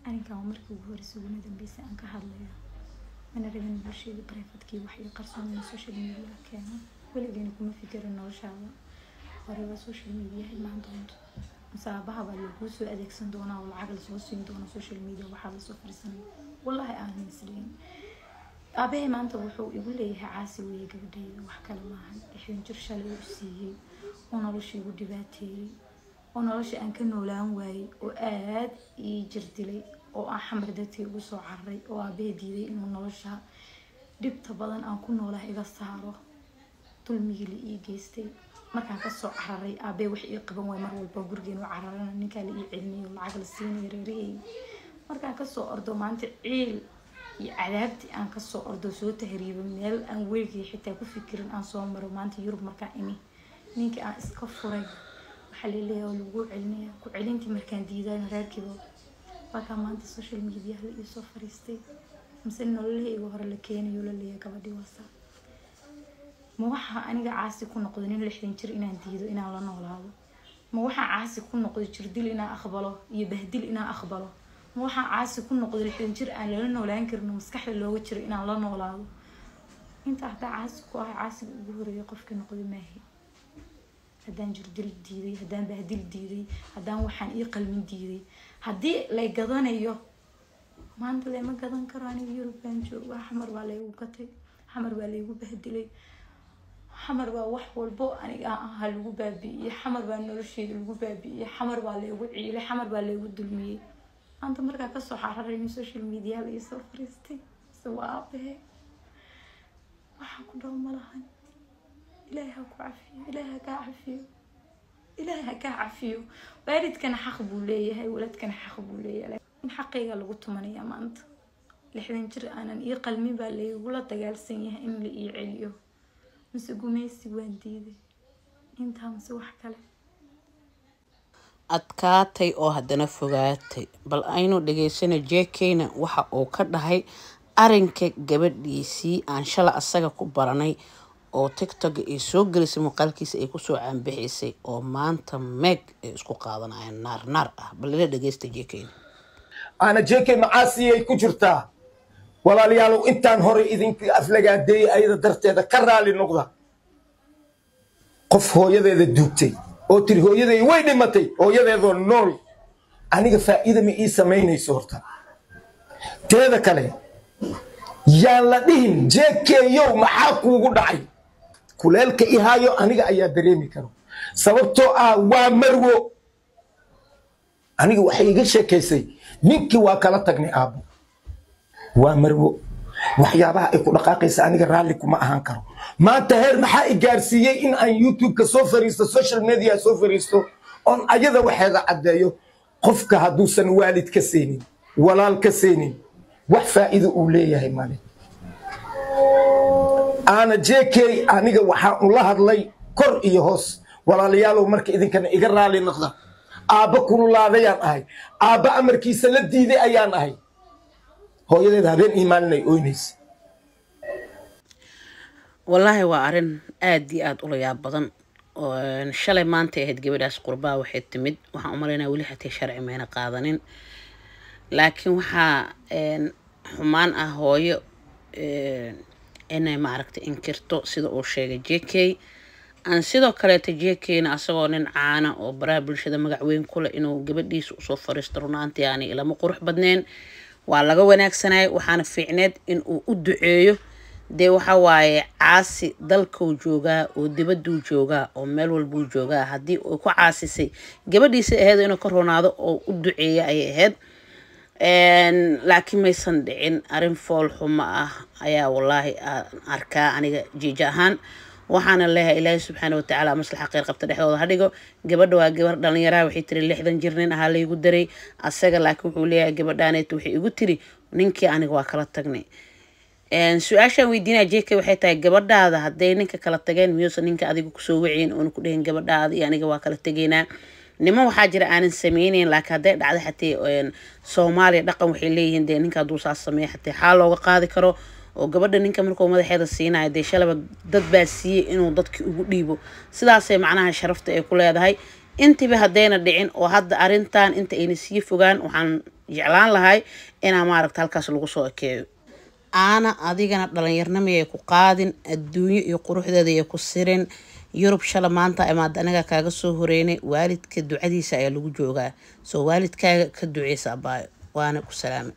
أنا كان مركب وهو رسولنا دنبيس أنك هذا أنا رجعني بشيء بريفت كي وحي قرصون من السوشيال ميديا كانوا ولا بيني كم فكر إنه رشاوى ورا السوشيال ميديا هي ما عندهم مسابها بالجوس وأديك صندوقنا والعقل سوسين دونا السوشيال ميديا وحال صفر سنة والله أنا مسلين أبيه ما أنت وحو يقول لي عاسي ويقبدي وحكى له معه الحين جرش له وسيه ونرش يقول دباتي ونرش أن كنا لان واي وآد يجرد لي وأحمر دتي وسعري وأبيه ديدي إنه نرشها دبت بدن أن كنا له إذا صاره طول ميلي إيجستي ما كان كسر عرري أبيه وحي قبل ومر والبقرجين وعررنا نكالي علمي والعقل السيني ريري ما كان كسر أرضه ما أنت عيل عذابتي أن كسر أرضه سو تهريب ميل أن ويلكي حتى كفكر أن صومر وما أنت يروب مركا إمي نيك أن إسكفري وحليلي والوجوع علمي كعلمتي مركان ديدان راكبه وكان ما أنت السوشيال ميديا اللي يسوفر يستي مسنو اللي يظهر لكين يقول اللي كبدي وصل ما وحى أنا عاسي كنا قدنين لحين شر إنا نديدو إنا لا نولاه ما وحى عاسي كنا قد شرديل إنا أخبله يبهدل إنا أخبله ما وحى عاسي كنا قد لحين شر أنا لا نولا إنكر إنه مسكح اللي هو شر إنا لا نولاه أنت هذا عاسي كواه عاسي بجهور يقف كنا قد ما هي هدان جرديل ديدي هدان بهدل ديدي هدان وحن يقل من ديدي هدي لا يقضان أيه ما أنت ليه ما قضان كراني يوروبان جو وحمر ولا يوقتي حمر ولا يوبهدلي حمر بقى وحول بق أنا هالجو بابي حمر بقى نرشي الجو بابي حمر بقى اللي وعي لي حمر بقى اللي ودلمي أنت مرة كسر حرر من السوشيال ميديا اللي يسافرستي سواء به وحكوا دوم ملهن إلهك عافية إلهك عافية إلهك عافية وارد كان حخبوا لي هاي ولد كان حخبوا لي من حقيقة اللي قلت مني يا ما أنت لحين جر أنا قلبي بقى اللي ولا تجالسين إن اللي يعليه مس قميصي وانديدي انت مس wax kale adkaatay oo haddana fogaatay bal aynu dhageysana jeekeyna waxa uu ka dhahay arinka gabadhiisii aan shala asaga ku baranay oo TikTok ay soo gelisay muuqaalkiisa ay ku soo caanbixisay oo maanta meg ay isku qaadanayaan naar ah bal la dhageysta jeekeyna ana jeekey macaasi ay ku jirtaa walaalayaal intaan hore idinka aflagaaday ayada darteeda ka raali noqda qof hooyadeeda duugtay oo tiri hooyadeey way dhimatay hooyadeedoo nool aniga faa'iido ma ii sameynayso horta teeda kale yaan la dhihin jeekeeyow maxaa kuugu dhacay kuleelka ihaayo aniga ayaa dareemi karo sababtoo ah waa marwo aniga waxay iga sheekaysay ninkii waa kala tagnay aabo waa marwo waxyaabaha ay ku dhaqaaqaysa aniga raali kuma ahaan karo maanta heer maxaa i gaarsiiyay in aan YouTube ka soo fariisto social media soo fariisto on ayada waxeeda cadeeyo qofka haduusan waalid ka seenin walaal ka seenin wax faa'iido uu leeyahay male ana jeekey aniga waxa uu la hadlay kor iyo hoos walaalayaal marka idinkana iga raali noqda aaba kululaadayaan ahay aaba amarkiisa la diiday ayaan ahay hooyadeeda habeen iimaanay ooynaysa wallahi waa arin aad iyo aad u layaab badan oo shalay maanta ahayd gabadhaas qurbaa waxay timid waxaan u maleynaa wali xatay sharci meena qaadanin laakiin waxa xumaan ah hooyo inay maaragtay inkirto sida uu sheegay jeekey aan sidoo kale jeekeyna asagoo nin caana oo baraha bulshada magac weyn ku leh inuu gabadhiisa u soo fariisto runaantii aan ilama qurux badneen waa laga wanaagsanay waxaana fiicneed in uu u duceeyo de waxa waaye caasi dalkuu joogaa oo dibaduu joogaa oo meel walbuu joogaa haddii uu ku caasisay gabadhiisa ahayd inuu ka ronaado oo u duceeyo ay ahayd laakiin maysan dhicin arin fool xumo ah ayaa wallaahi arkaa aniga jiija ahaan waxaana leeyahay ilaahay subxaanahu wa tacaala maslaxa khayr qabta dhexdooda ha dhigo gabadha waa gabar dhalinyaraha waxay tiri 60 jir nin ahaa laygu daray asaga laakiin wuxuu leeyahay gabadhaaneed waxay igu tiri ninkii aniga waa kala tagnay su-aashaan weydiinaa jeekey waxay tahay gabadhaada hadday ninka kala tageen miyuusan ninka adiga kusoo wiciin oona ku dhahin gabadhaada iyo aniga waa kala tegaynaa niman waxaa jira aanan sameynayn laakiin hadday dhacda xatee Soomaaliya dhaqan waxay leeyihiin dee ninka hadduu saas sameeyo xatee xaal looga qaadi karo oo gabadha ninka markuu madaxeeda siinayo dee shalaba dad baa siiyey inuu dadkii ugu dhiibo sidaasay macnaha sharafta ay ku leedahay intiba haddayna dhicin oo hadda arintan inta ayna sii fogaan waxaan jeclaan lahay inaa maaragta halkaas lagu soo ekeeyo aana adigana dhalinyarnimay ku qaadin adduunyo iyo quruxdeeda ay ku sirin Yurub shala maanta amaad anaga kaaga soo horeynay waalidka ducadiisa ayaa lagu joogaa soo waalidkaaga ka duceysa abaayo waana ku salaamay